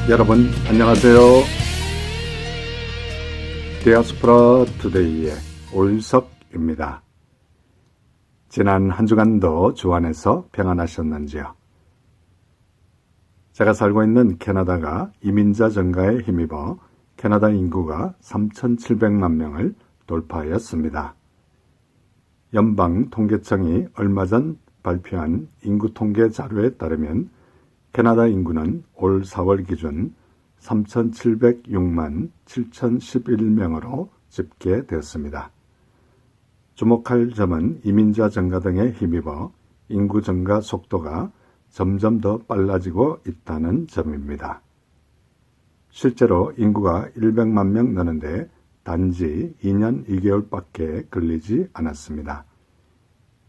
여러분 안녕하세요. 디아스포라 투데이의 오윤석입니다. 지난 한 주간도 주 안에서 평안하셨는지요? 제가 살고 있는 캐나다가 이민자 증가에 힘입어 캐나다 인구가 3,700만 명을 돌파하였습니다. 연방 통계청이 얼마 전 발표한 인구 통계 자료에 따르면 캐나다 인구는 올 4월 기준 3,706만 7,011명으로 집계되었습니다. 주목할 점은 이민자 증가 등에 힘입어 인구 증가 속도가 점점 더 빨라지고 있다는 점입니다. 실제로 인구가 100만 명 느는데 단지 2년 2개월밖에 걸리지 않았습니다.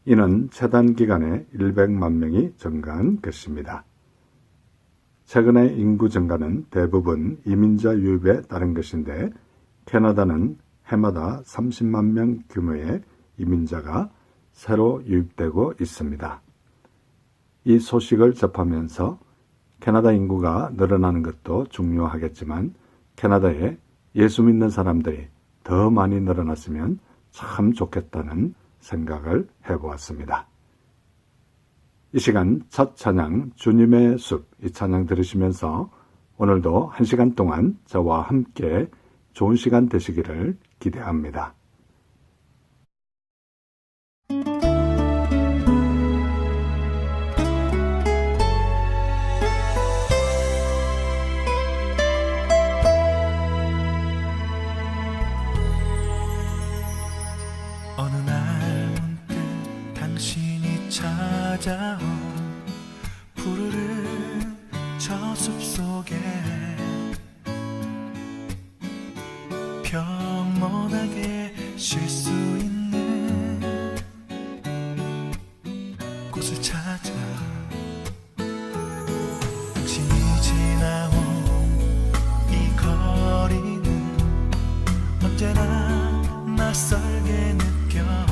이는 최단 기간에 100만 명이 증가한 것입니다. 최근의 인구 증가는 대부분 이민자 유입에 따른 것인데 캐나다는 해마다 30만 명 규모의 이민자가 새로 유입되고 있습니다. 이 소식을 접하면서 캐나다 인구가 늘어나는 것도 중요하겠지만 캐나다에 예수 믿는 사람들이 더 많이 늘어났으면 참 좋겠다는 생각을 해보았습니다. 이 시간 첫 찬양 주님의 숲, 이 찬양 들으시면서 오늘도 1시간 동안 저와 함께 좋은 시간 되시기를 기대합니다. 어느 날 문득 당신이 찾아온 푸르른 저 숲속에 평온하게 쉴 수 있는 곳을 찾아 당신이 지나온 이 거리는 언제나 낯설게 느껴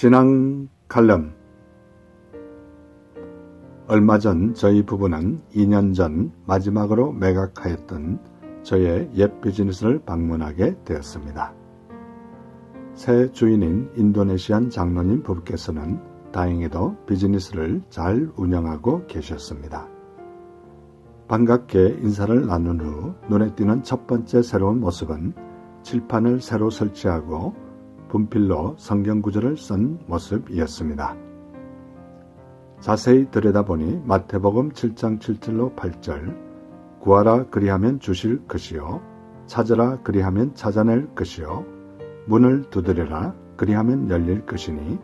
신앙 칼럼. 얼마 전 저희 부부는 2년 전 마지막으로 매각하였던 저의 옛 비즈니스를 방문하게 되었습니다. 새 주인인 인도네시안 장로님 부부께서는 다행히도 비즈니스를 잘 운영하고 계셨습니다. 반갑게 인사를 나눈 후 눈에 띄는 첫 번째 새로운 모습은 칠판을 새로 설치하고 분필로 성경 구절을 쓴 모습이었습니다. 자세히 들여다보니 마태복음 7장 7절로 8절 구하라 그리하면 주실 것이요 찾으라 그리하면 찾아낼 것이요 문을 두드려라 그리하면 열릴 것이니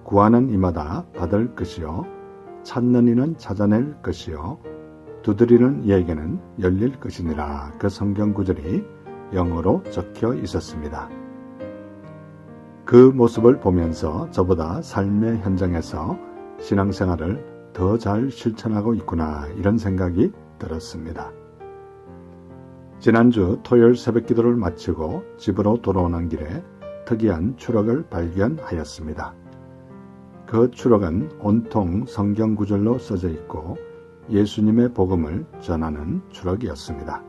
구하는 이마다 받을 것이요 찾는 이는 찾아낼 것이요 두드리는 이에게는 열릴 것이니라. 그 성경 구절이 영어로 적혀 있었습니다. 그 모습을 보면서 저보다 삶의 현장에서 신앙생활을 더 잘 실천하고 있구나 이런 생각이 들었습니다. 지난주 토요일 새벽 기도를 마치고 집으로 돌아오는 길에 특이한 추록을 발견하였습니다. 그 추록은 온통 성경 구절로 써져 있고 예수님의 복음을 전하는 추록이었습니다.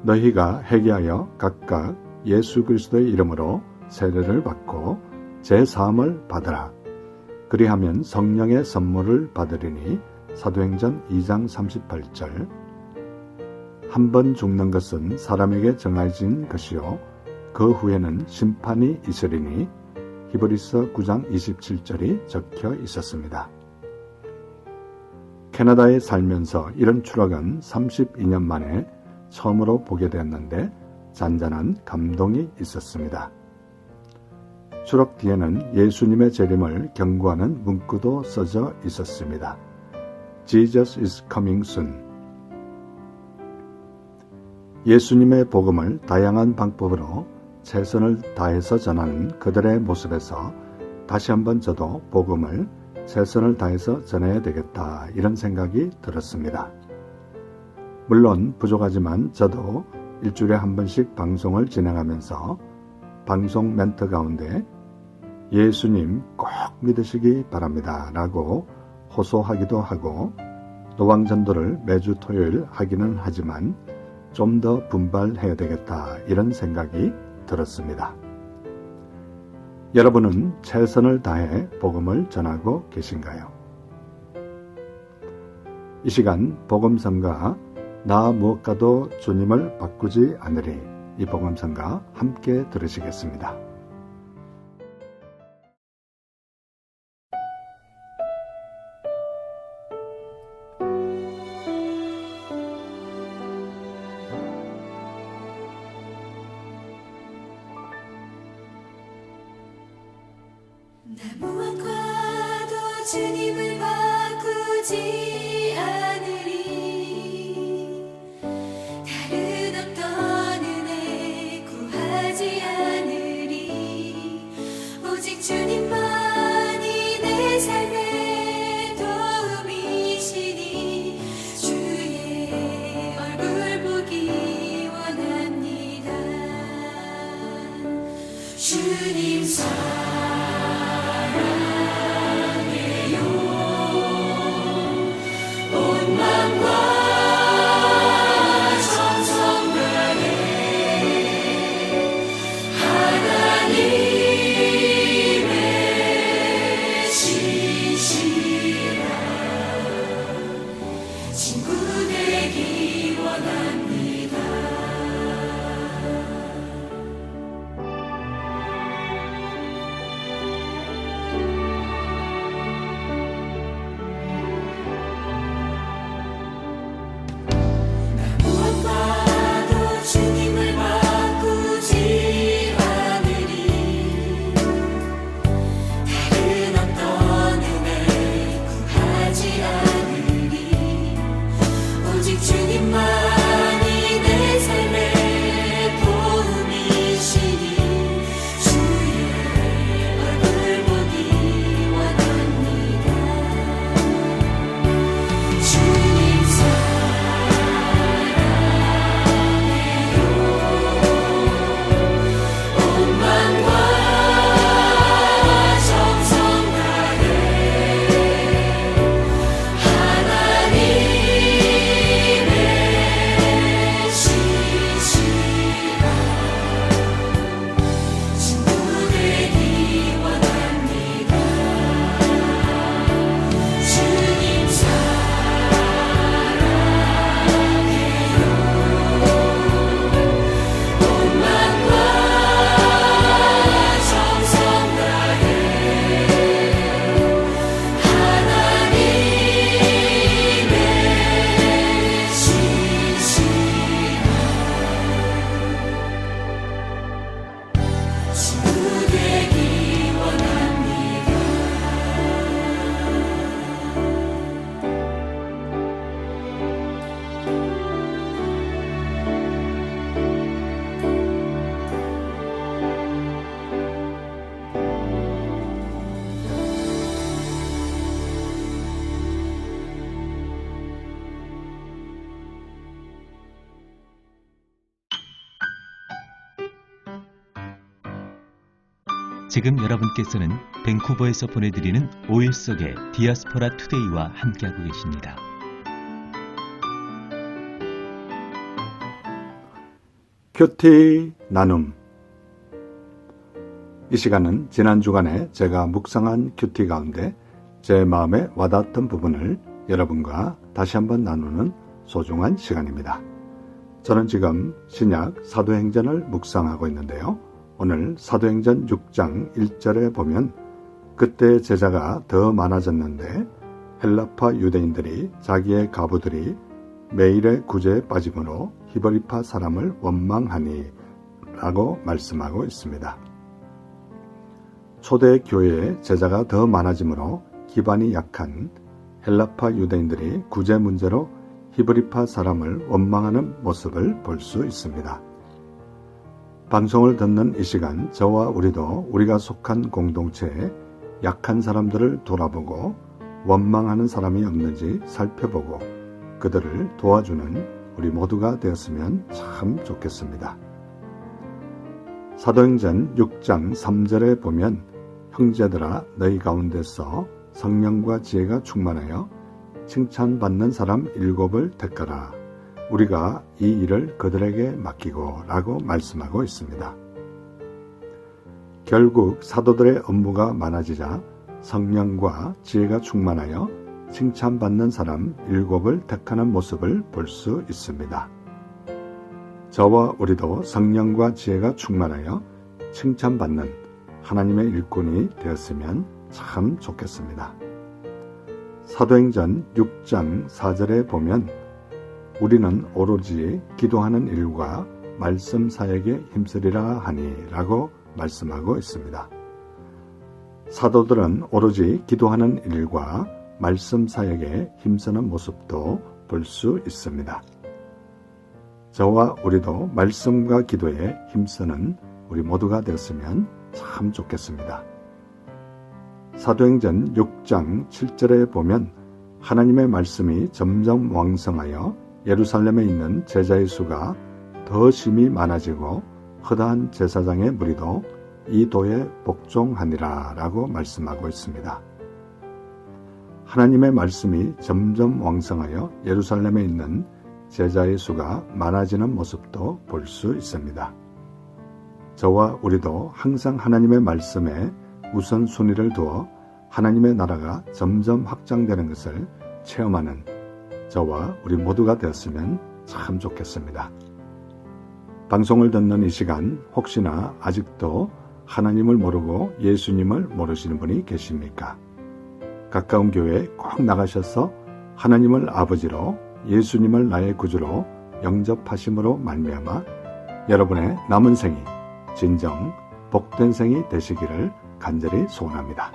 너희가 회개하여 각각 예수 그리스도의 이름으로 세례를 받고 제사함을 받으라. 그리하면 성령의 선물을 받으리니 사도행전 2장 38절. 한 번 죽는 것은 사람에게 정해진 것이요 그 후에는 심판이 있으리니 히브리서 9장 27절이 적혀 있었습니다. 캐나다에 살면서 이런 추록은 32년 만에 처음으로 보게 되었는데 잔잔한 감동이 있었습니다. 추록 뒤에는 예수님의 재림을 경고하는 문구도 써져 있었습니다. Jesus is coming soon. 예수님의 복음을 다양한 방법으로 최선을 다해서 전하는 그들의 모습에서 다시 한번 저도 복음을 최선을 다해서 전해야 되겠다 이런 생각이 들었습니다. 물론 부족하지만 저도 일주일에 한 번씩 방송을 진행하면서 방송 멘트 가운데 예수님 꼭 믿으시기 바랍니다 라고 호소하기도 하고 노방전도를 매주 토요일 하기는 하지만 좀 더 분발해야 되겠다 이런 생각이 들었습니다. 여러분은 최선을 다해 복음을 전하고 계신가요? 이 시간 복음성가 나 무엇과도 주님을 바꾸지 않으리 이 복음성가 함께 들으시겠습니다. 나 무엇과도 주님을 바꾸지 않으리 다른 어떤 은혜 구하지 않으리 오직 주님만이 내 삶의 도움이시니 주의 얼굴 보기 원합니다. 주님 친구 되기 원합니다. 지금 여러분께서는 밴쿠버에서 보내드리는 5일 속의 디아스포라 투데이와 함께하고 계십니다. 큐티 나눔. 이 시간은 지난 주간에 제가 묵상한 큐티 가운데 제 마음에 와닿았던 부분을 여러분과 다시 한번 나누는 소중한 시간입니다. 저는 지금 신약 사도행전을 묵상하고 있는데요. 오늘 사도행전 6장 1절에 보면 그때 제자가 더 많아졌는데 헬라파 유대인들이 자기의 가부들이 매일의 구제에 빠짐으로 히브리파 사람을 원망하니 라고 말씀하고 있습니다. 초대 교회에 제자가 더 많아지므로 기반이 약한 헬라파 유대인들이 구제 문제로 히브리파 사람을 원망하는 모습을 볼 수 있습니다. 방송을 듣는 이 시간 저와 우리도 우리가 속한 공동체에 약한 사람들을 돌아보고 원망하는 사람이 없는지 살펴보고 그들을 도와주는 우리 모두가 되었으면 참 좋겠습니다. 사도행전 6장 3절에 보면 형제들아 너희 가운데서 성령과 지혜가 충만하여 칭찬받는 사람 7을 택하라. 우리가 이 일을 그들에게 맡기고 라고 말씀하고 있습니다. 결국 사도들의 업무가 많아지자 성령과 지혜가 충만하여 칭찬받는 사람 7을 택하는 모습을 볼 수 있습니다. 저와 우리도 성령과 지혜가 충만하여 칭찬받는 하나님의 일꾼이 되었으면 참 좋겠습니다. 사도행전 6장 4절에 보면 우리는 오로지 기도하는 일과 말씀 사역에 힘쓰리라 하니 라고 말씀하고 있습니다. 사도들은 오로지 기도하는 일과 말씀 사역에 힘쓰는 모습도 볼 수 있습니다. 저와 우리도 말씀과 기도에 힘쓰는 우리 모두가 되었으면 참 좋겠습니다. 사도행전 6장 7절에 보면 하나님의 말씀이 점점 왕성하여 예루살렘에 있는 제자의 수가 더 심히 많아지고 허다한 제사장의 무리도 이 도에 복종하니라 라고 말씀하고 있습니다. 하나님의 말씀이 점점 왕성하여 예루살렘에 있는 제자의 수가 많아지는 모습도 볼 수 있습니다. 저와 우리도 항상 하나님의 말씀에 우선순위를 두어 하나님의 나라가 점점 확장되는 것을 체험하는 저와 우리 모두가 되었으면 참 좋겠습니다. 방송을 듣는 이 시간 혹시나 아직도 하나님을 모르고 예수님을 모르시는 분이 계십니까? 가까운 교회에 꼭 나가셔서 하나님을 아버지로 예수님을 나의 구주로 영접하심으로 말미암아 여러분의 남은 생이 진정 복된 생이 되시기를 간절히 소원합니다.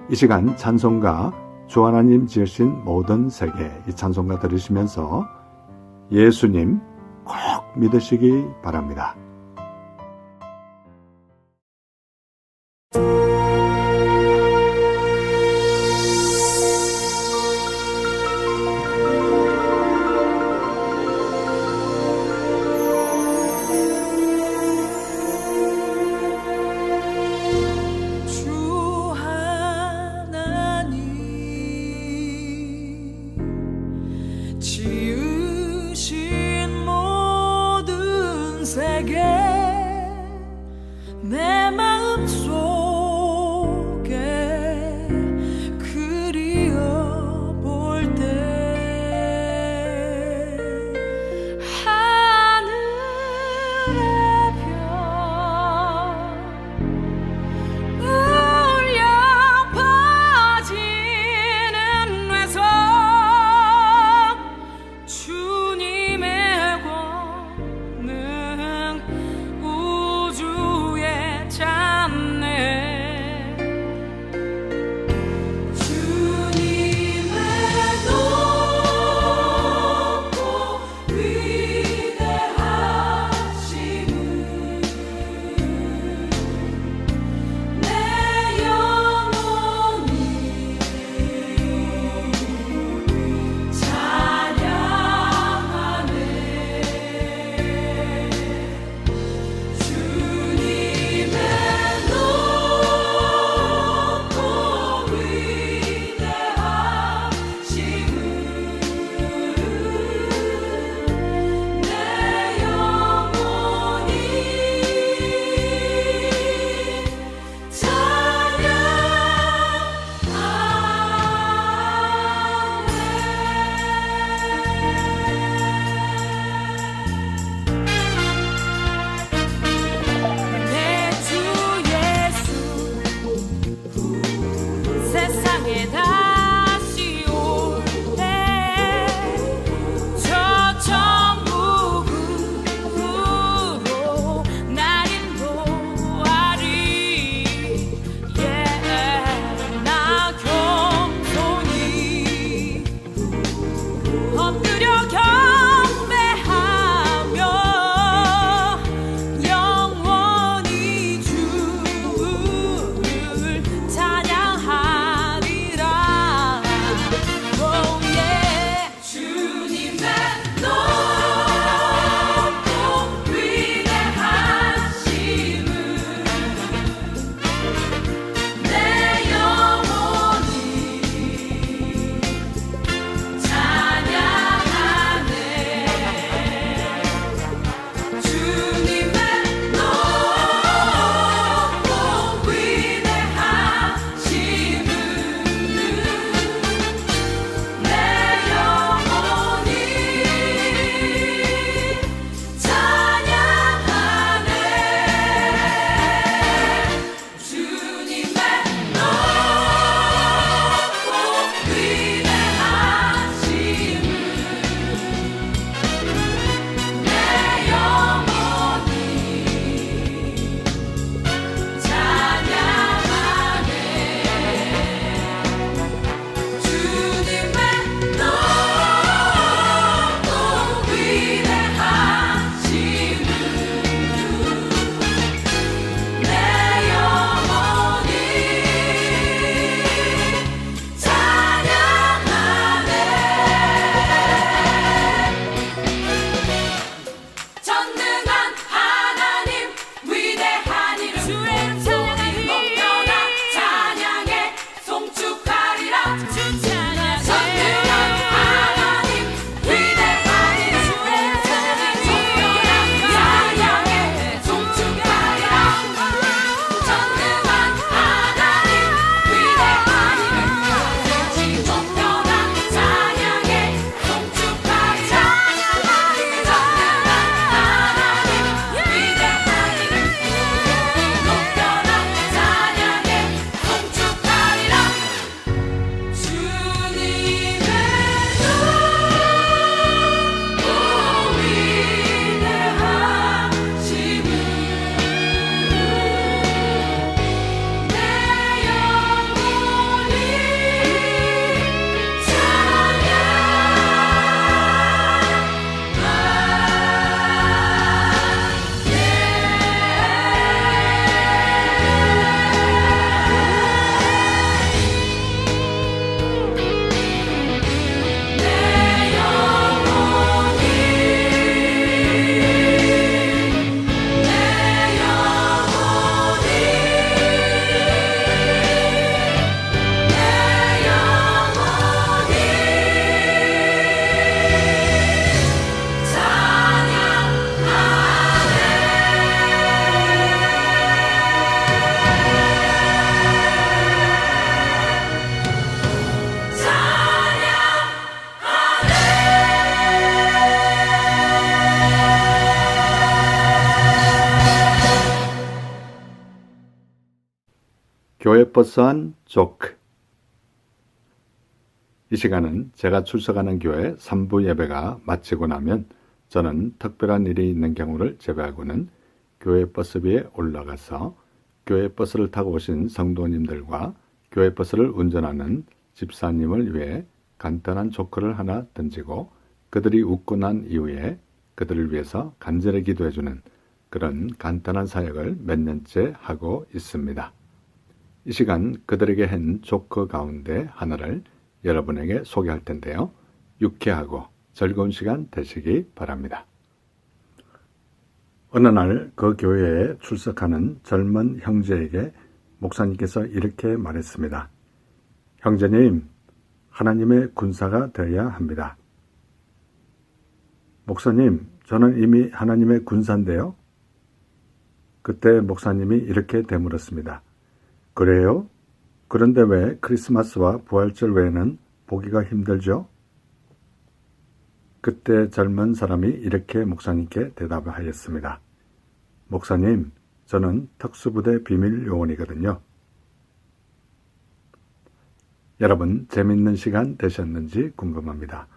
이 시간 찬송가 주 하나님 지으신 모든 세계 이 찬송가 들으시면서 예수님 꼭 믿으시기 바랍니다. 주 하나님 지으신 모든 세계 내 마음 속에 그리어 볼 때 하늘의 별 울려 퍼지는 외성 주님의 권능 우주에 자 교회 버스 안 조크. 이 시간은 제가 출석하는 교회 3부 예배가 마치고 나면 저는 특별한 일이 있는 경우를 제외하고는 교회 버스비에 올라가서 교회 버스를 타고 오신 성도님들과 교회 버스를 운전하는 집사님을 위해 간단한 조크를 하나 던지고 그들이 웃고 난 이후에 그들을 위해서 간절히 기도해주는 그런 간단한 사역을 몇 년째 하고 있습니다. 이 시간 그들에게 한 조크 가운데 하나를 여러분에게 소개할 텐데요. 유쾌하고 즐거운 시간 되시기 바랍니다. 어느 날 그 교회에 출석하는 젊은 형제에게 목사님께서 이렇게 말했습니다. 형제님, 하나님의 군사가 되어야 합니다. 목사님, 저는 이미 하나님의 군사인데요. 그때 목사님이 이렇게 되물었습니다. 그래요? 그런데 왜 크리스마스와 부활절 외에는 보기가 힘들죠? 그때 젊은 사람이 이렇게 목사님께 대답을 하였습니다. 목사님, 저는 특수부대 비밀 요원이거든요. 여러분, 재밌는 시간 되셨는지 궁금합니다.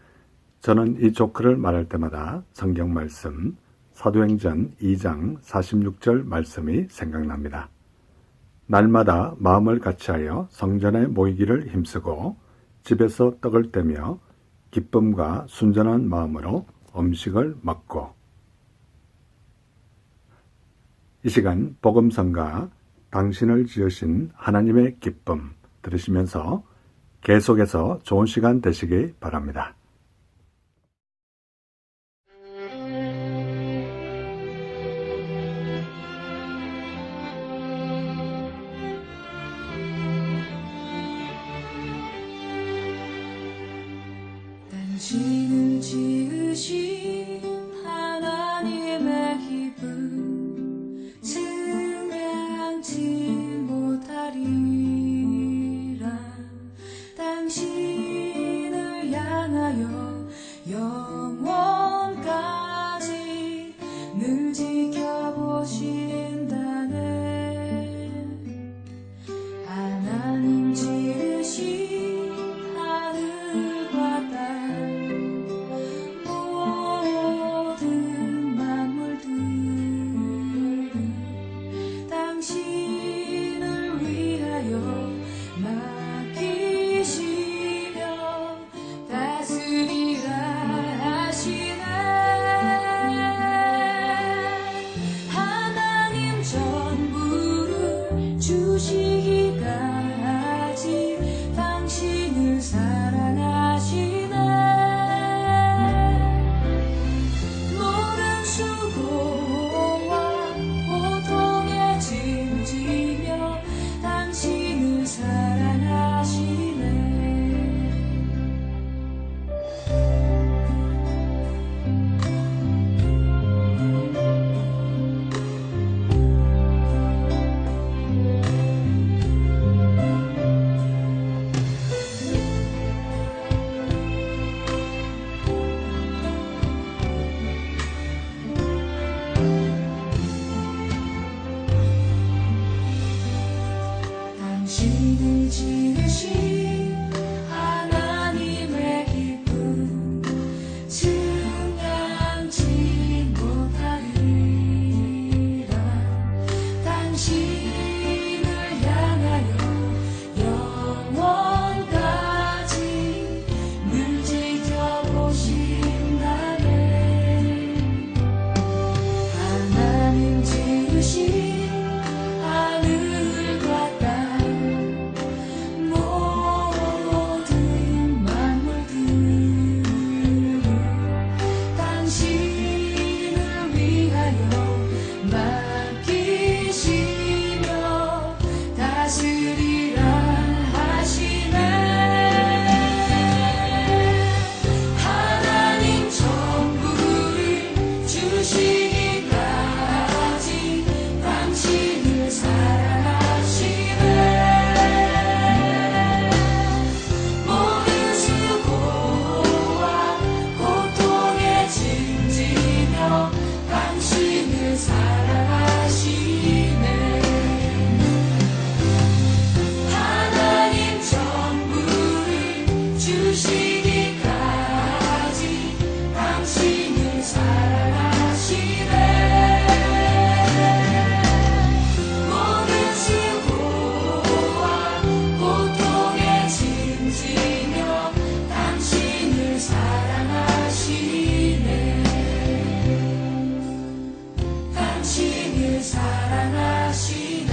저는 이 조크를 말할 때마다 성경 말씀, 사도행전 2장 46절 말씀이 생각납니다. 날마다 마음을 같이하여 성전에 모이기를 힘쓰고 집에서 떡을 떼며 기쁨과 순전한 마음으로 음식을 먹고. 이 시간 복음성가 당신을 지으신 하나님의 기쁨 들으시면서 계속해서 좋은 시간 되시기 바랍니다. 당신을 지으신 하나님의 기쁨 증량치 못하리라. 당신을 향하여 영원까지 늘 지켜보신다네. 하나님 지으신 하늘과 땅 사랑하시네 모든 시고와 고통에 짐지며 당신을 사랑하시네 당신을 사랑하시네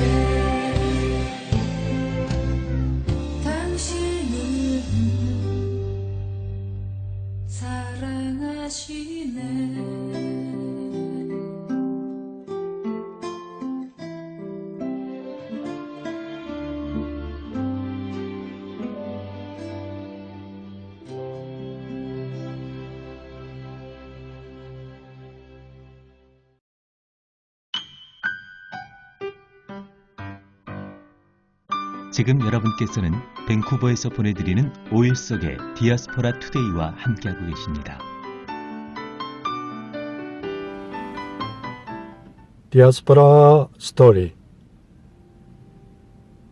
당신을 사랑하시네 지금 여러분께서는 밴쿠버에서 보내드리는 5일 속의 디아스포라 투데이와 함께하고 계십니다. 디아스포라 스토리.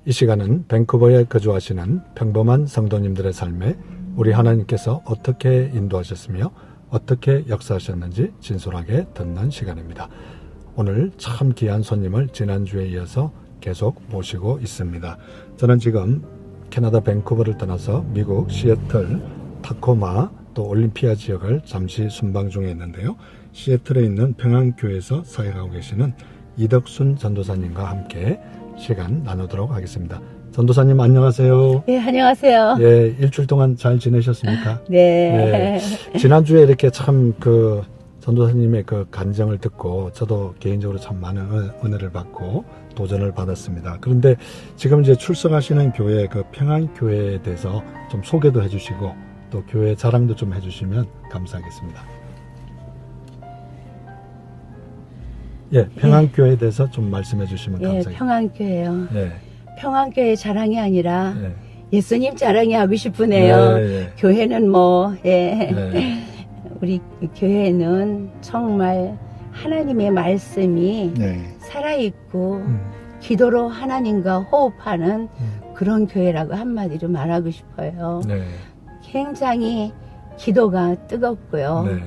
이 시간은 밴쿠버에 거주하시는 평범한 성도님들의 삶에 우리 하나님께서 어떻게 인도하셨으며 어떻게 역사하셨는지 진솔하게 듣는 시간입니다. 오늘 참 귀한 손님을 지난주에 이어서 계속 모시고 있습니다. 저는 지금 캐나다 밴쿠버를 떠나서 미국 시애틀, 타코마 또 올림피아 지역을 잠시 순방 중에 있는데요. 시애틀에 있는 평안교회에서 사역하고 계시는 이덕순 전도사님과 함께 시간 나누도록 하겠습니다. 전도사님 안녕하세요. 네, 안녕하세요. 예, 일주일 동안 잘 지내셨습니까? 네. 지난주에 이렇게 참 그 전도사님의 그 간증을 듣고 저도 개인적으로 참 많은 은혜를 받고 도전을 받았습니다. 그런데 지금 이제 출석하시는 교회 그 평안교회에 대해서 좀 소개도 해주시고 또 교회 자랑도 좀 해주시면 감사하겠습니다. 예, 평안교회에 대해서 좀 말씀해 주시면 예, 감사하겠습니다. 평안교회요. 예, 평안교회 자랑이 아니라 예, 예수님 자랑이 하고 싶으네요. 예, 교회는 뭐, 예, 우리 교회는 정말 하나님의 말씀이 예, 살아있고 기도로 하나님과 호흡하는 그런 교회라고 한마디로 말하고 싶어요. 네, 굉장히 기도가 뜨겁고요. 네,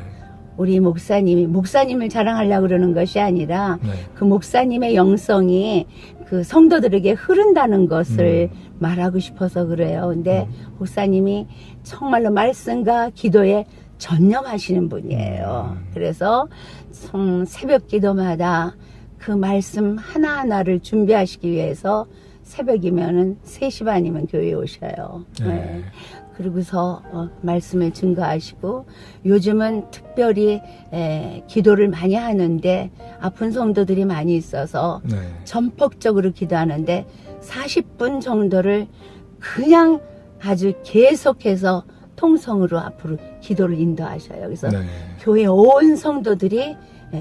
우리 목사님을 자랑하려고 그러는 것이 아니라 네, 그 목사님의 영성이 그 성도들에게 흐른다는 것을 말하고 싶어서 그래요. 근데 목사님이 정말로 말씀과 기도에 전념하시는 분이에요. 그래서 새벽 기도마다 그 말씀 하나하나를 준비하시기 위해서 새벽이면은 3시 반이면 교회에 오셔요. 네. 그러고서 말씀을 증거하시고 요즘은 특별히 기도를 많이 하는데 아픈 성도들이 많이 있어서 네, 전폭적으로 기도하는데 40분 정도를 그냥 아주 계속해서 통성으로 앞으로 기도를 인도하셔요. 그래서 네, 교회 온 성도들이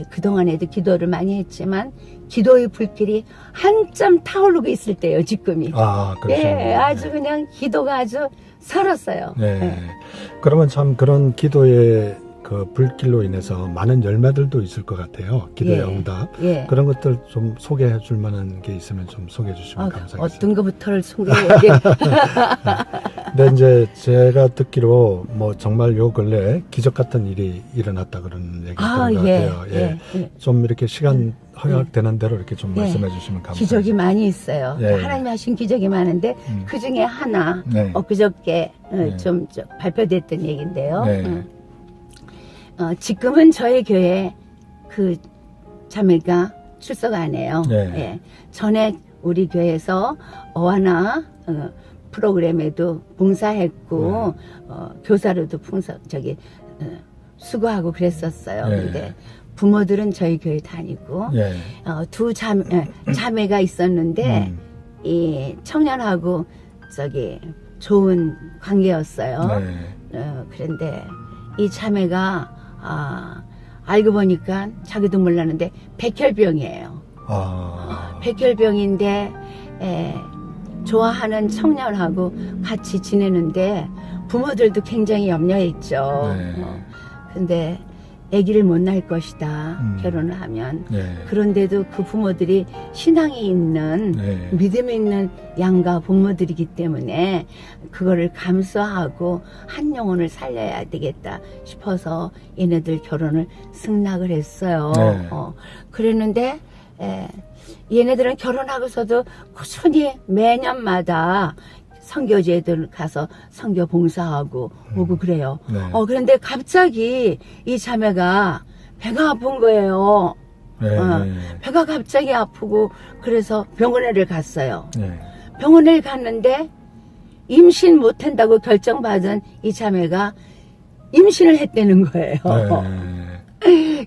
그동안에도 기도를 많이 했지만 기도의 불길이 한참 타오르고 있을 때예요, 지금이. 아, 그렇죠. 예, 아주 그냥 기도가 아주 살았어요. 네. 네. 그러면 참 그런 기도의 그 불길로 인해서 많은 열매들도 있을 것 같아요. 기도의 예. 응답. 예. 그런 것들 좀 소개해 줄 만한 게 있으면 좀 소개해 주시면 감사하겠습니다. 어떤 것부터를 소개해 근데 이제 제가 듣기로 뭐 정말 요 근래 기적 같은 일이 일어났다 그런 얘기 들은 것 같아요. 예. 좀 이렇게 시간 허락되는 대로 이렇게 좀 말씀해 주시면 감사하겠습니다. 기적이 많이 있어요. 예. 하나님이 하신 기적이 많은데 그 중에 하나 네. 엊그저께 네. 좀 발표됐던 얘기인데요. 네. 지금은 저희 교회 그 자매가 출석 안 해요. 네. 예. 전에 우리 교회에서 어하나 프로그램에도 봉사했고 교사로도 수고하고 그랬었어요. 네. 근데 부모들은 저희 교회 다니고 예. 두 자매가 있었는데 이 청년하고 좋은 관계였어요. 네. 그런데 이 자매가 알고 보니까 자기도 몰랐는데 백혈병이에요. 백혈병인데 좋아하는 청년하고 같이 지내는데 부모들도 굉장히 염려했죠. 네. 근데 아기를 못 낳을 것이다. 결혼을 하면. 네. 그런데도 그 부모들이 신앙이 있는 네. 믿음이 있는 양가 부모들이기 때문에 그거를 감수하고 한 영혼을 살려야 되겠다 싶어서 얘네들 결혼을 승낙을 했어요. 네. 그랬는데 얘네들은 결혼하고서도 꾸준히 매년마다 선교제들 가서 선교 봉사하고 오고 그래요. 네. 그런데 갑자기 이 자매가 배가 아픈 거예요. 네. 배가 갑자기 아프고 그래서 병원에를 갔어요. 네. 병원에 갔는데 임신 못한다고 결정받은 이 자매가 임신을 했다는 거예요.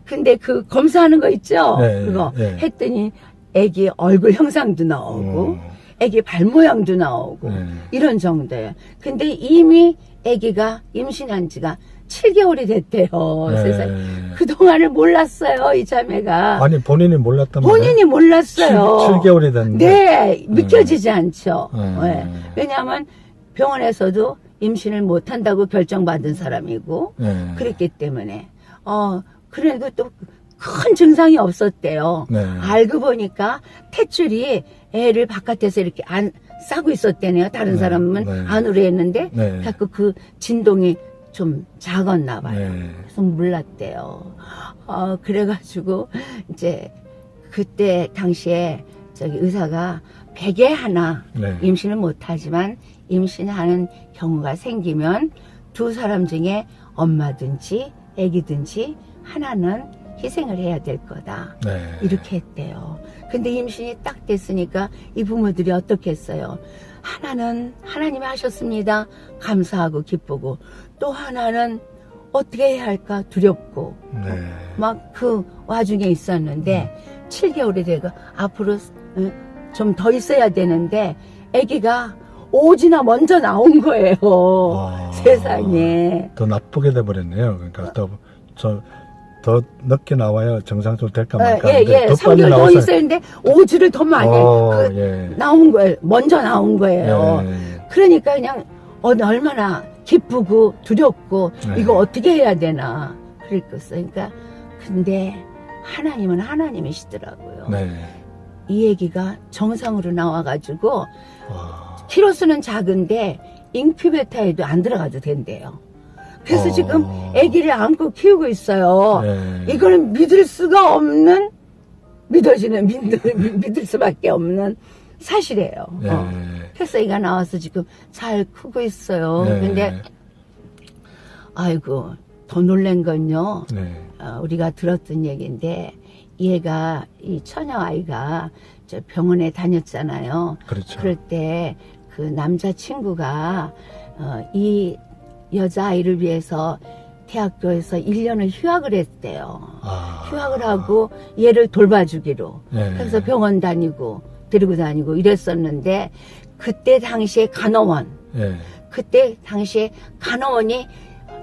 근데 그 검사하는 거 있죠? 네, 그거 네. 했더니 애기 얼굴 형상도 나오고 애기 발 모양도 나오고 이런 정도예요. 근데 이미 애기가 임신한 지가 7개월이 됐대요. 네. 세상에. 그동안을 몰랐어요, 이 자매가. 아니 본인이 몰랐단 본인이 몰랐어요. 7개월이 됐는데. 네, 믿겨지지 않죠. 네. 네. 왜냐하면 병원에서도 임신을 못한다고 결정받은 사람이고 네. 그랬기 때문에 그리고 또 큰 증상이 없었대요. 네. 알고 보니까 탯줄이 애를 바깥에서 이렇게 싸고 있었대네요. 다른 사람은 네. 안으로 했는데 네. 자꾸 그 진동이 좀 작았나 봐요. 네. 그래서 몰랐대요. 그래가지고 이제 그때 당시에 저기 의사가 100에 하나 네. 임신을 못하지만 임신하는 경우가 생기면 두 사람 중에 엄마든지 아기든지 하나는 희생을 해야 될 거다. 네. 이렇게 했대요. 근데 임신이 딱 됐으니까 이 부모들이 어떻게 했어요? 하나는 하나님이 하셨습니다. 감사하고 기쁘고 또 하나는 어떻게 해야 할까 두렵고 네. 막 그 와중에 있었는데 7개월이 되고 앞으로 좀 더 있어야 되는데 아기가 5주나 먼저 나온 거예요. 세상에. 더 나쁘게 돼버렸네요. 그러니까 더 늦게 나와야 정상적으로 될까 말까 하는데 더 빨리 3개월 더 나와서 있었는데 5주를 더 많이 예. 나온 거예요. 먼저 나온 거예요. 예. 그러니까 그냥 얼마나 기쁘고 두렵고 네. 이거 어떻게 해야 되나 그랬겠어요. 그러니까 근데 하나님은 하나님이시더라고요. 네. 이 얘기가 정상으로 나와가지고 와. 키로수는 작은데 인큐베터에도 안 들어가도 된대요. 그래서 지금 아기를 안고 키우고 있어요. 네. 이거는 믿을 수가 없는 믿을 수밖에 없는 사실이에요. 네. 그래서 애가 나와서 지금 잘 크고 있어요. 네. 근데 아이고 더 놀란 건요. 네. 우리가 들었던 얘기인데 얘가 이 처녀 아이가 저 병원에 다녔잖아요. 그렇죠. 그럴 때 그 남자 친구가 이 여자 아이를 위해서 대학교에서 1년을 휴학을 했대요. 휴학을 하고 얘를 돌봐주기로. 네. 그래서 병원 다니고 데리고 다니고 이랬었는데 그때 당시에 간호원이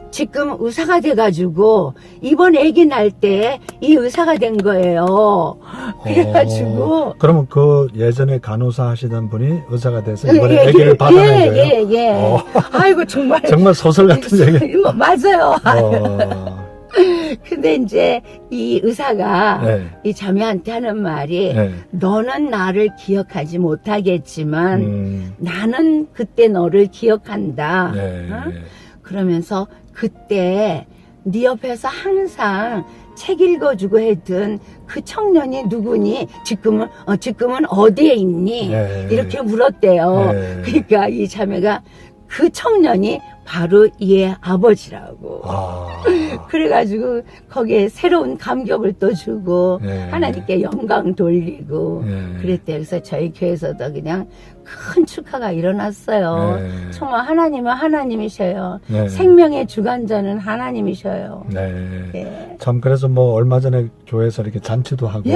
지금 의사가 돼가지고 이번 아기 날 때 이 의사가 된 거예요. 그래가지고 그러면 그 예전에 간호사 하시던 분이 의사가 돼서 이번에 아기를 받아낸 거예요? 예. 아이고 정말 소설 같은 얘기. 맞아요. 근데 이제 이 의사가 이 자매한테 하는 말이 너는 나를 기억하지 못하겠지만 나는 그때 너를 기억한다. 그러면서 그때 네 옆에서 항상 책 읽어주고 했던 그 청년이 누구니? 지금은 어디에 있니? 이렇게 물었대요. 그러니까 이 자매가 그 청년이 바로 얘 아버지라고. 그래가지고 거기에 새로운 감격을 또 주고 하나님께 영광 돌리고 그랬대요. 그래서 저희 교회에서도 그냥 큰 축하가 일어났어요. 정말 하나님은 하나님이셔요. 생명의 주관자는 하나님이셔요. 참 그래서 뭐 얼마 전에 교회에서 이렇게 잔치도 하고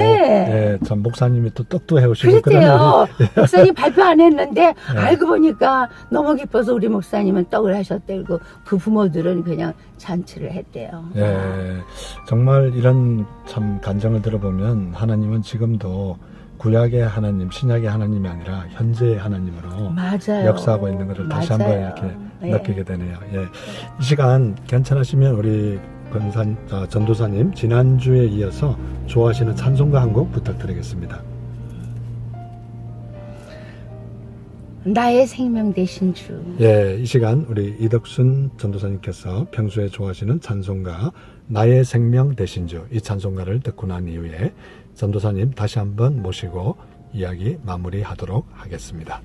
참 목사님이 또 떡도 해오시고 그랬대요. 목사님 발표 안 했는데 알고 보니까 너무 기뻐서 우리 목사님은 떡을 하셨대고 그 부모들은 그냥 잔치를 했대요. 정말 이런 참 간증을 들어보면 하나님은 지금도 구약의 하나님, 신약의 하나님이 아니라 현재의 하나님으로 맞아요. 역사하고 있는 것을 다시 한번 이렇게 느끼게 되네요. 이 시간 괜찮으시면 우리 전도사님 지난주에 이어서 좋아하시는 찬송가 한 곡 부탁드리겠습니다. 나의 생명 되신 주. 예, 이 시간 우리 이덕순 전도사님께서 평소에 좋아하시는 찬송가 나의 생명 되신 주, 이 찬송가를 듣고 난 이후에 전도사님 다시 한번 모시고 이야기 마무리하도록 하겠습니다.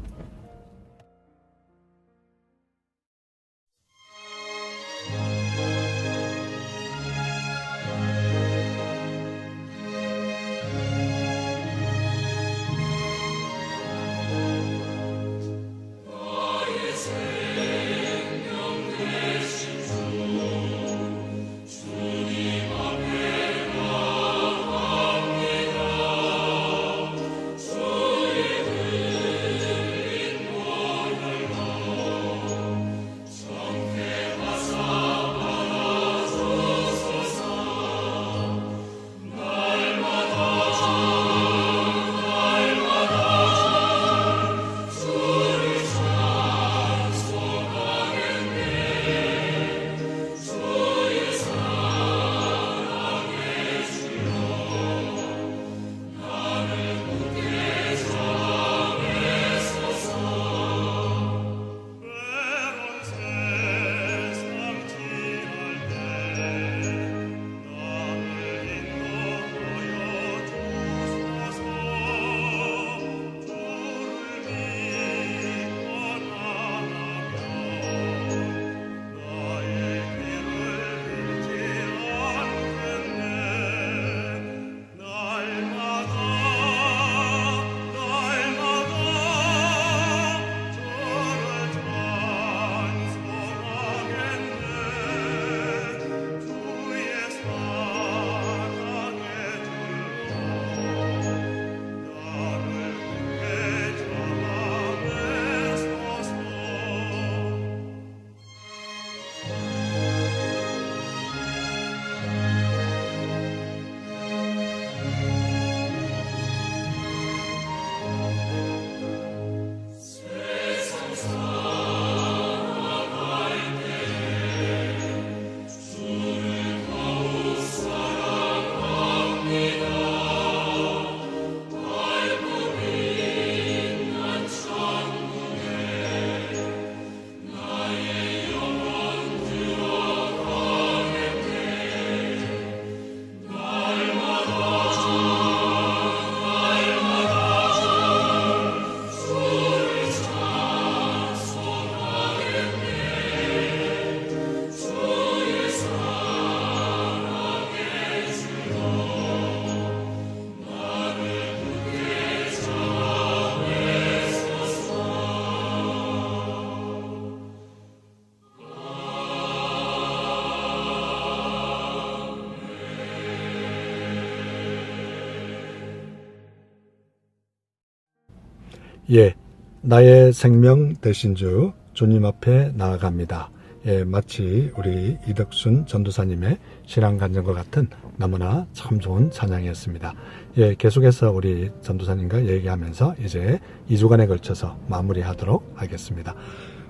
예, 나의 생명 되신 주 주님 앞에 나아갑니다. 예, 마치 우리 이덕순 전도사님의 신앙 간증과 같은 너무나 참 좋은 찬양이었습니다. 예, 계속해서 우리 전도사님과 얘기하면서 이제 2주간에 걸쳐서 마무리하도록 하겠습니다.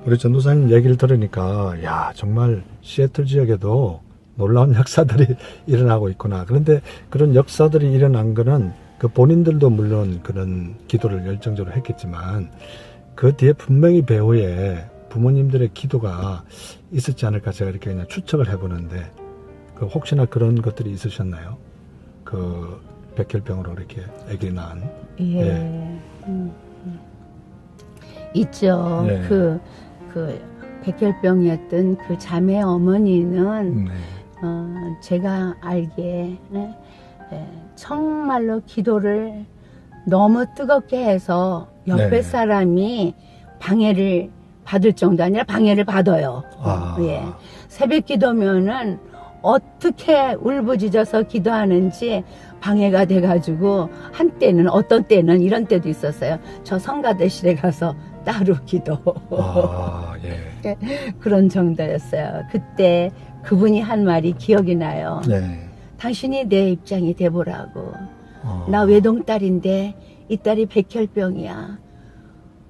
우리 전도사님 얘기를 들으니까 야, 정말 시애틀 지역에도 놀라운 역사들이 일어나고 있구나. 그런데 그런 역사들이 일어난 거는 그 본인들도 물론 그런 기도를 열정적으로 했겠지만 그 뒤에 분명히 배후에 부모님들의 기도가 있었지 않을까 제가 이렇게 그냥 추측을 해보는데 그 혹시나 그런 것들이 있으셨나요? 그 백혈병으로 이렇게 아기 낳은. 예. 예. 있죠. 네. 그 백혈병이었던 그 자매 어머니는 네. 제가 알기에 정말로 기도를 너무 뜨겁게 해서 옆에 네. 사람이 방해를 받을 정도 아니라 방해를 받아요. 아. 예. 새벽 기도면은 어떻게 울부짖어서 기도하는지 방해가 돼가지고 한때는 어떤 때는 이런 때도 있었어요. 저 성가대실에 가서 따로 기도. 아, 예. 그런 정도였어요. 그때 그분이 한 말이 기억이 나요. 네. 당신이 내 입장이 돼보라고. 어. 나 외동딸인데 이 딸이 백혈병이야.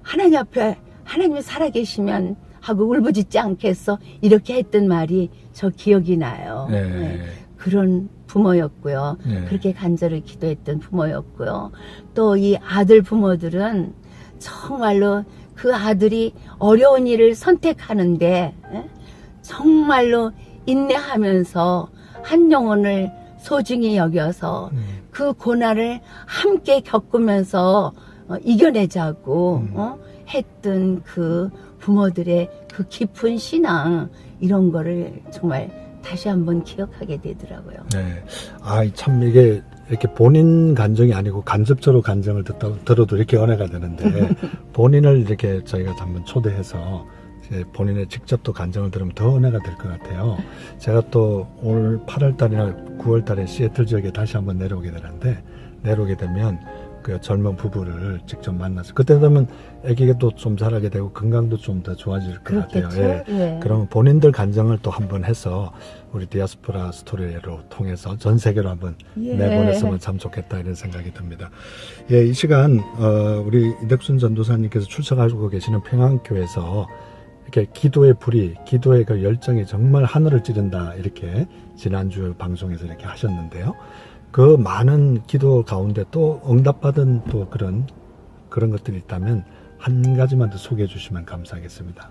하나님 앞에 하나님이 살아계시면 하고 울부짖지 않겠어 이렇게 했던 말이 저 기억이 나요. 네. 네. 그런 부모였고요. 네. 그렇게 간절히 기도했던 부모였고요. 또 이 아들 부모들은 정말로 그 아들이 어려운 일을 선택하는데 정말로 인내하면서 한 영혼을 소중히 여겨서 그 고난을 함께 겪으면서 이겨내자고 했던 그 부모들의 그 깊은 신앙 이런 거를 정말 다시 한번 기억하게 되더라고요. 네. 아, 참 이게 이렇게 본인 감정이 아니고 간접적으로 감정을 들어도 이렇게 은혜가 되는데 본인을 이렇게 저희가 한번 초대해서 이제 본인의 직접 또 감정을 들으면 더 은혜가 될 것 같아요. 제가 또 올 8월 달이나 9월 달에 시애틀 지역에 다시 한번 내려오게 되는데 내려오게 되면 그 젊은 부부를 직접 만나서 그때 되면 아기가 또 좀 자라게 되고 건강도 좀 더 좋아질 것 그렇겠죠. 같아요. 예. 그러면 본인들 감정을 또 한번 해서 우리 디아스포라 스토리로 통해서 전 세계로 한번 예. 내보냈으면 참 좋겠다 이런 생각이 듭니다. 예, 이 시간 우리 이덕순 전도사님께서 출석하고 계시는 평안교회에서 이렇게 기도의 불이, 기도의 그 열정이 정말 하늘을 찌른다 이렇게 지난주 방송에서 이렇게 하셨는데요. 그 많은 기도 가운데 또 응답받은 또 그런 것들이 있다면 한 가지만 더 소개해 주시면 감사하겠습니다.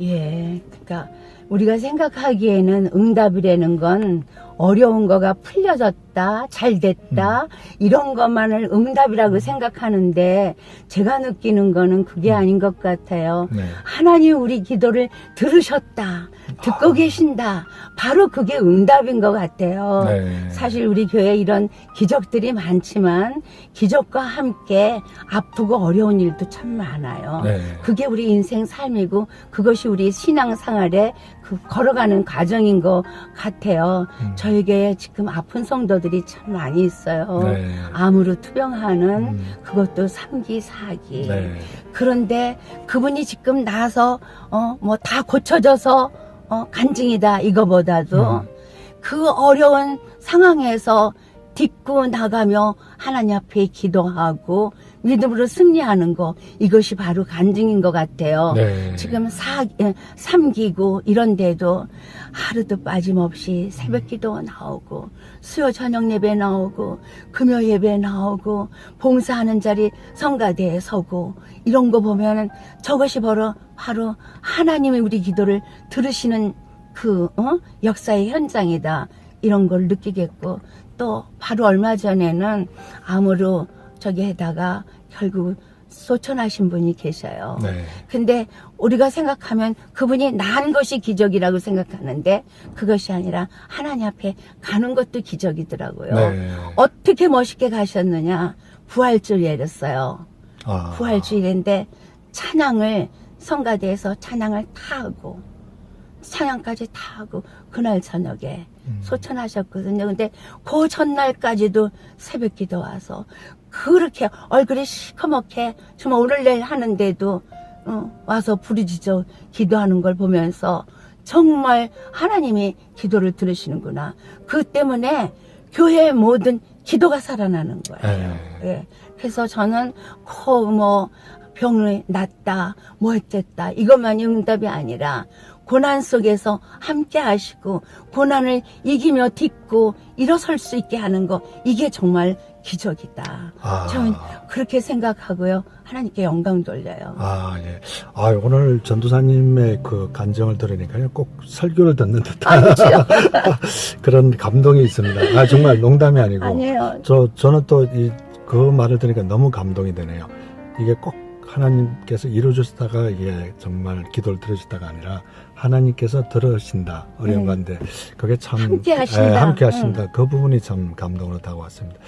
예, 그러니까 우리가 생각하기에는 응답이라는 건 어려운 거가 풀려졌다, 잘 됐다, 이런 것만을 응답이라고 생각하는데 제가 느끼는 거는 그게 아닌 것 같아요. 네. 하나님 우리 기도를 들으셨다, 듣고 계신다. 바로 그게 응답인 것 같아요. 네. 사실 우리 교회에 이런 기적들이 많지만 기적과 함께 아프고 어려운 일도 참 많아요. 네. 그게 우리 인생 삶이고 그것이 우리 신앙생활에 그 걸어가는 과정인 것 같아요. 저에게 지금 아픈 성도들이 참 많이 있어요. 네. 암으로 투병하는 그것도 3기, 4기. 네. 그런데 그분이 지금 나서 뭐 다 고쳐져서 간증이다 이거보다도 그 어려운 상황에서 딛고 나가며 하나님 앞에 기도하고 믿음으로 승리하는 거 이것이 바로 간증인 것 같아요. 네. 지금 3기고 이런데도 하루도 빠짐없이 새벽 기도 나오고 수요 저녁 예배 나오고 금요 예배 나오고 봉사하는 자리 성가대에 서고 이런 거 보면은 저것이 바로 하나님이 우리 기도를 들으시는 그 역사의 현장이다 이런 걸 느끼겠고 또 바로 얼마 전에는 암으로 저기 해다가 결국 소천하신 분이 계셔요. 네. 근데 우리가 생각하면 그분이 난 것이 기적이라고 생각하는데 그것이 아니라 하나님 앞에 가는 것도 기적이더라고요. 네. 어떻게 멋있게 가셨느냐. 부활주일이었어요. 아. 부활주일인데 찬양을 성가대에서 찬양을 다 하고 찬양까지 다 하고 그날 저녁에 소천하셨거든요. 근데 그 전날까지도 새벽 기도 와서 그렇게 얼굴이 시커멓게 정말 오늘 내일 하는데도 와서 부르짖어 기도하는 걸 보면서 정말 하나님이 기도를 들으시는구나. 그 때문에 교회의 모든 기도가 살아나는 거예요. 예. 그래서 저는 병이 낫다, 뭐 했겠다 이것만이 응답이 아니라 고난 속에서 함께 하시고 고난을 이기며 딛고 일어설 수 있게 하는 거 이게 정말 기적이다. 아. 저는 그렇게 생각하고요. 하나님께 영광 돌려요. 아, 예. 아, 오늘 전도사님의 그 간증을 들으니까요. 꼭 설교를 듣는 듯한 그런 감동이 있습니다. 아, 정말 농담이 아니고. 아니에요. 저는 또 그 말을 들으니까 너무 감동이 되네요. 이게 꼭 하나님께서 이루어주시다가 이게 정말 기도를 들으시다가 아니라 하나님께서 들으신다. 어려운 건데 그게 참 함께 하신다. 예, 함께 하신다. 그 부분이 참 감동으로 다가왔습니다.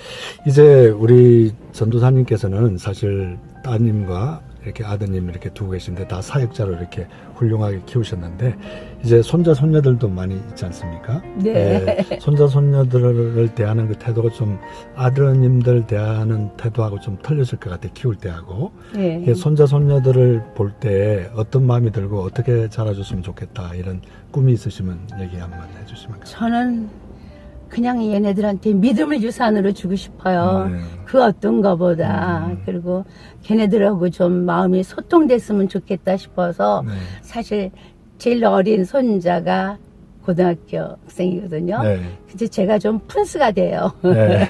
이제 우리 전도사님께서는 사실 따님과 이렇게 아드님 이렇게 두고 계신데 다 사역자로 이렇게 훌륭하게 키우셨는데 이제 손자 손녀들도 많이 있지 않습니까? 네. 예, 손자 손녀들을 대하는 그 태도가 좀 아드님들 대하는 태도하고 좀 틀려질 것 같아 키울 때하고 네. 예, 손자 손녀들을 볼 때 어떤 마음이 들고 어떻게 자라줬으면 좋겠다 이런 꿈이 있으시면 얘기 한번 해주시면 감사합니다. 저는 그냥 얘네들한테 믿음을 유산으로 주고 싶어요. 그 어떤 거보다 그리고 걔네들하고 좀 마음이 소통됐으면 좋겠다 싶어서 네. 사실 제일 어린 손자가 고등학교 학생이거든요. 네. 근데 제가 좀 푼스가 돼요. 네.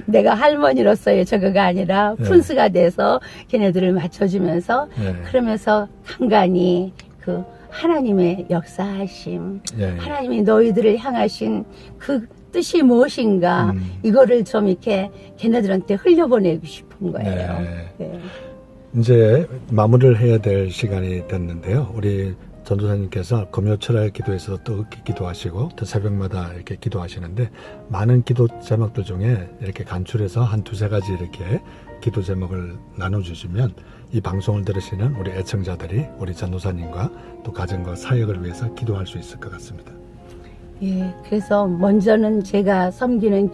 내가 할머니로서의 저거가 아니라 네. 푼스가 돼서 걔네들을 맞춰주면서 네. 그러면서 간간히 그 하나님의 역사하심, 네. 하나님이 너희들을 향하신 그 뜻이 무엇인가 음. 이거를 좀 이렇게 걔네들한테 흘려보내고 싶은 거예요. 네. 네. 이제 마무리를 해야 될 시간이 됐는데요. 우리 전도사님께서 금요철야 기도에서 또 이렇게 기도하시고 또 새벽마다 이렇게 기도하시는데 많은 기도 제목들 중에 이렇게 간추려서 한 두세 가지 이렇게 기도 제목을 나눠주시면 이 방송을 들으시는 우리 애청자들이 우리 전도사님과 또 가정과 사역을 위해서 기도할 수 있을 것 같습니다. 예, 그래서 먼저는 제가 섬기는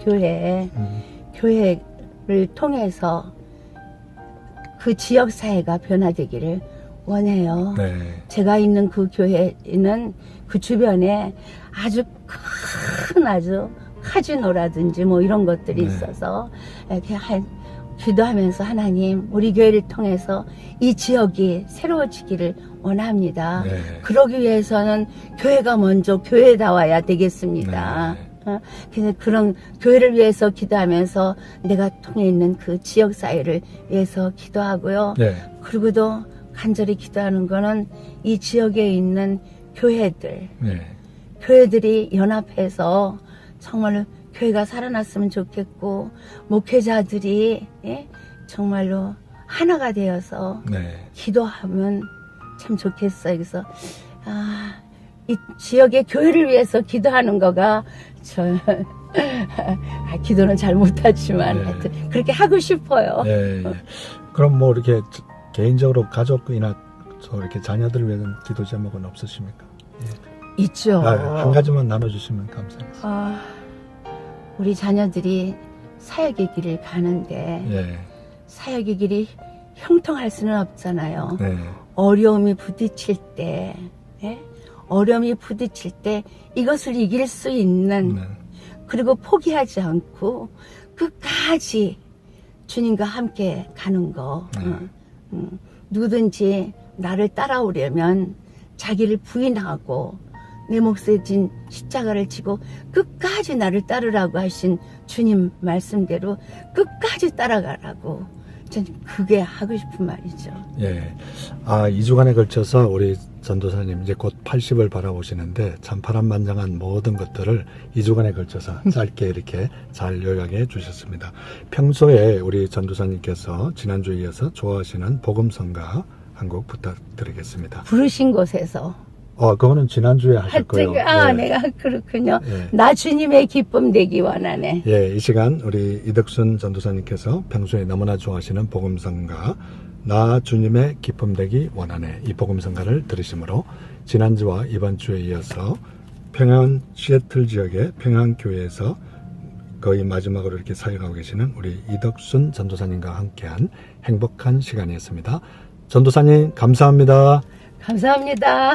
교회를 통해서 그 지역 사회가 변화되기를 원해요. 네. 제가 있는 그 교회는 그 주변에 아주 큰 아주 카지노라든지 뭐 이런 것들이 네. 있어서 이렇게 기도하면서 하나님 우리 교회를 통해서 이 지역이 새로워지기를 원합니다. 네. 그러기 위해서는 교회가 먼저 교회다워야 되겠습니다. 네. 그래서 그런 교회를 위해서 기도하면서 내가 통해 있는 그 지역 사회를 위해서 기도하고요. 네. 그리고도 간절히 기도하는 거는 이 지역에 있는 교회들, 네. 교회들이 연합해서 정말로 교회가 살아났으면 좋겠고 목회자들이 정말로 하나가 되어서 네. 기도하면 참 좋겠어요. 그래서 이 지역의 교회를 위해서 기도하는 거가 기도는 잘 못하지만 네. 하여튼 그렇게 하고 싶어요. 네. 그럼 뭐 이렇게 개인적으로 가족이나 저 이렇게 자녀들을 위한 기도 제목은 없으십니까? 있죠. 한 가지만 나눠주시면 감사하겠습니다. 우리 자녀들이 사역의 길을 가는데 예. 사역의 길이 형통할 수는 없잖아요. 네. 어려움이 부딪힐 때, 어려움이 부딪힐 때 이것을 이길 수 있는 네. 그리고 포기하지 않고 끝까지 주님과 함께 가는 거. 누구든지 나를 따라오려면 자기를 부인하고 내 몫에 진 십자가를 지고 끝까지 나를 따르라고 하신 주님 말씀대로 끝까지 따라가라고 전 그게 하고 싶은 말이죠. 예. 2주간에 걸쳐서 우리 전도사님 이제 곧 80을 바라보시는데 참 파란만장한 모든 것들을 2주간에 걸쳐서 짧게 이렇게 잘 요약해 주셨습니다. 평소에 우리 전도사님께서 지난주에 이어서 좋아하시는 복음성가 한 곡 부탁드리겠습니다. 부르신 곳에서 그거는 지난주에 하셨고요. 네. 내가 그렇군요. 네. 나 주님의 기쁨 되기 원하네. 예, 이 시간 우리 이덕순 전도사님께서 평소에 너무나 좋아하시는 복음성가 나 주님의 기쁨 되기 원하네 이 복음성가를 들으심으로 지난주와 이번 주에 이어서 평양 시애틀 지역의 평양교회에서 거의 마지막으로 이렇게 사역하고 계시는 우리 이덕순 전도사님과 함께한 행복한 시간이었습니다. 전도사님 감사합니다. 감사합니다.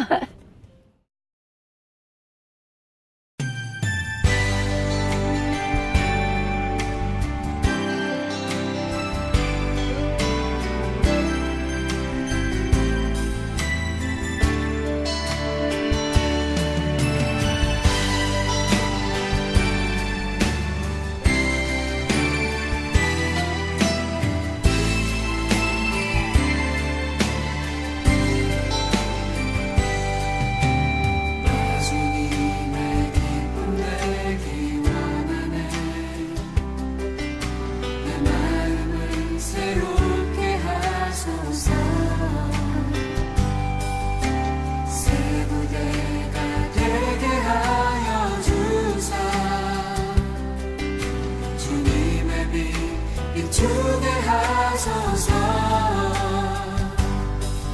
주님의 기쁨 되기 원하네 내 마음을 새롭게 하소서 새 부대가 되게 하여 주사 주님의 빛 비추게 하소서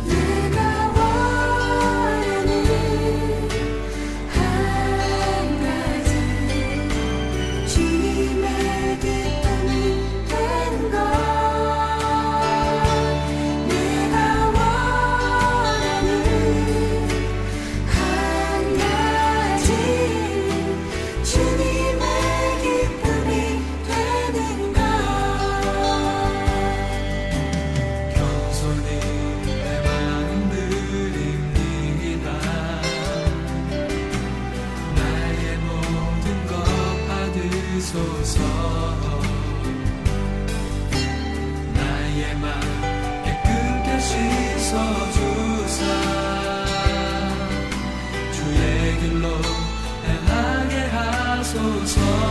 내가 원하는 한 가지 주님의 기쁨이 되는 것 내가 원하는 한 가지 주님의 기쁨이 되는 것 하소서. 나의 맘 깨끗게 씻어주사 주의 길로 행하게 하소서.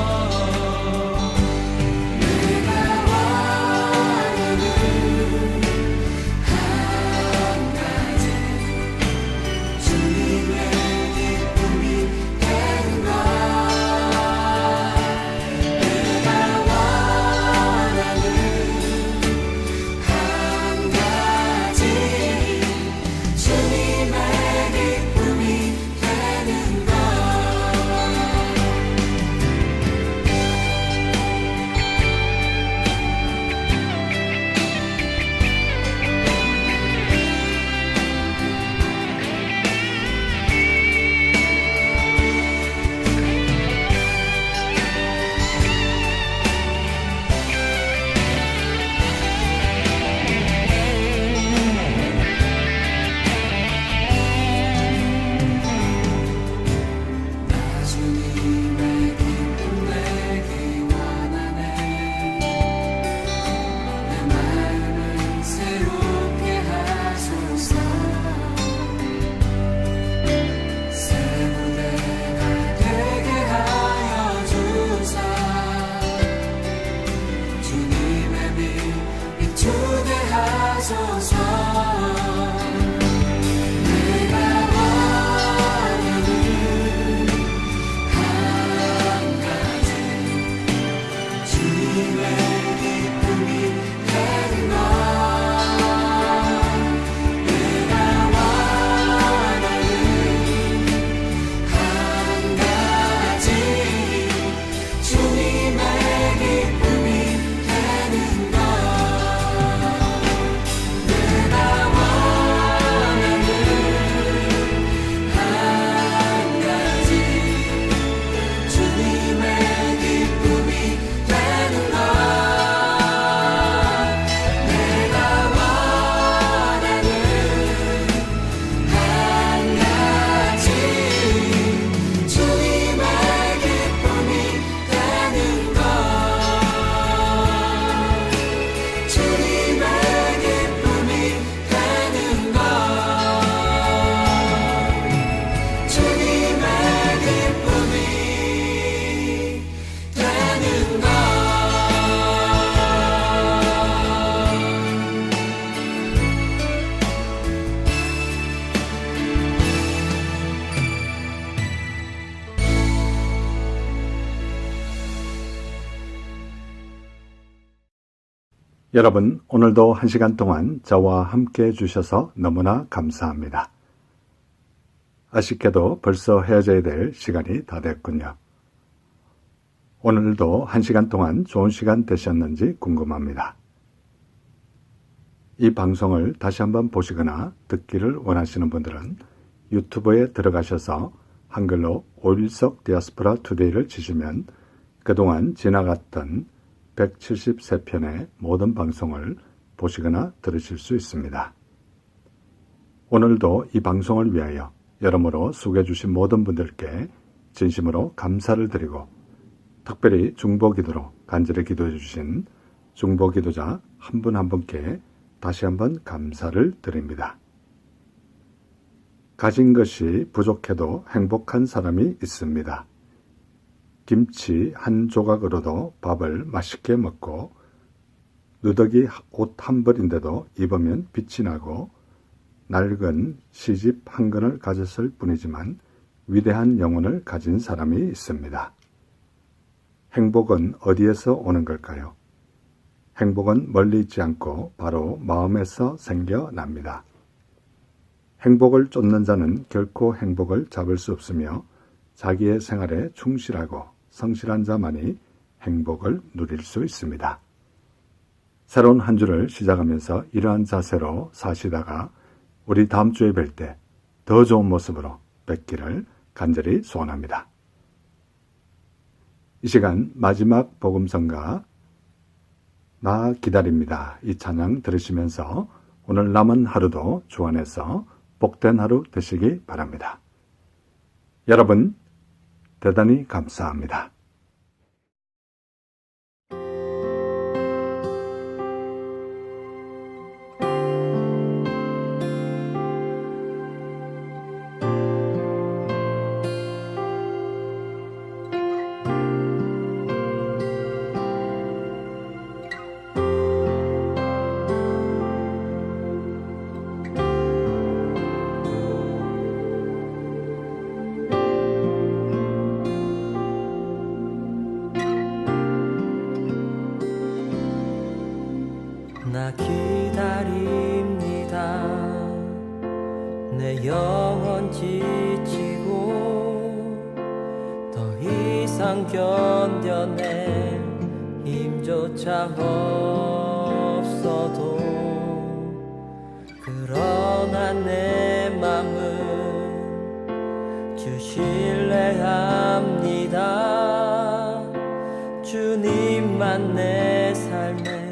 여러분, 오늘도 1시간 동안 저와 함께 해주셔서 너무나 감사합니다. 아쉽게도 벌써 헤어져야 될 시간이 다 됐군요. 오늘도 1시간 동안 좋은 시간 되셨는지 궁금합니다. 이 방송을 다시 한번 보시거나 듣기를 원하시는 분들은 유튜브에 들어가셔서 한글로 오일석 디아스포라 투데이를 치시면 그동안 지나갔던 173편의 모든 방송을 보시거나 들으실 수 있습니다. 오늘도 이 방송을 위하여 여러모로 수고해주신 모든 분들께 진심으로 감사를 드리고 특별히 중보기도로 간절히 기도해 주신 중보기도자 한 분 한 분께 다시 한번 감사를 드립니다. 가진 것이 부족해도 행복한 사람이 있습니다. 김치 한 조각으로도 밥을 맛있게 먹고 누더기 옷 한 벌인데도 입으면 빛이 나고 낡은 시집 한 권을 가졌을 뿐이지만 위대한 영혼을 가진 사람이 있습니다. 행복은 어디에서 오는 걸까요? 행복은 멀리 있지 않고 바로 마음에서 생겨납니다. 행복을 쫓는 자는 결코 행복을 잡을 수 없으며 자기의 생활에 충실하고 성실한 자만이 행복을 누릴 수 있습니다. 새로운 한 주를 시작하면서 이러한 자세로 사시다가 우리 다음 주에 뵐 때 더 좋은 모습으로 뵙기를 간절히 소원합니다. 이 시간 마지막 복음성가 나 기다립니다. 이 찬양 들으시면서 오늘 남은 하루도 주 안에서 복된 하루 되시기 바랍니다. 여러분 대단히 감사합니다. 나 기다립니다. 내 영혼 지치고 더 이상 견뎌낼 힘조차 없어도 그러나 내 맘은 주 신뢰합니다. 주님만 내 삶의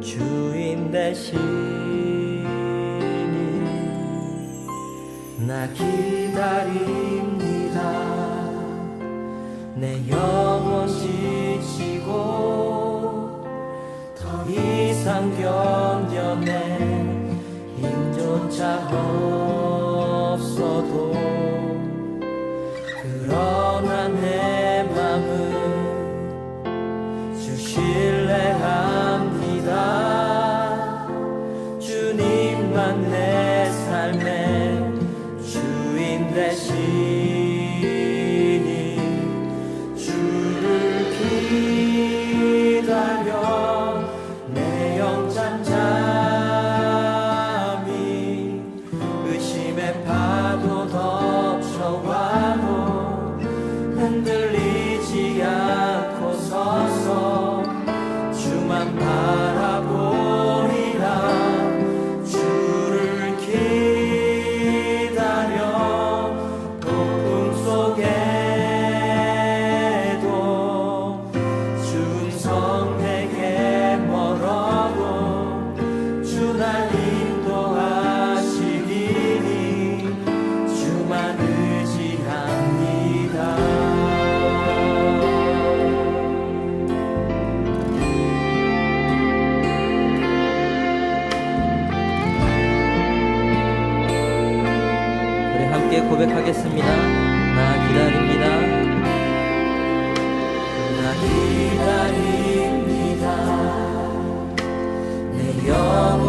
주인 되시니 나 기다립니다. 내 영혼 지치고 더 이상 견뎌낼 힘조차 없어도 그러나 내 맘은 주 신뢰합니다. 주님만 내 삶의 주인 되시니 주를 기다려 내 영 잠잠히 의심의 파도 덮쳐와도 흔들리지 않고 서서 주만 바라보리라. 주를 기다려 폭풍 속에도 충성되게 멀어도 주 날 인도하시리니 주만 의지합니다. 우리 함께 고백하겠습니다. 나 기다립니다. 나 기다립니다. 내 영혼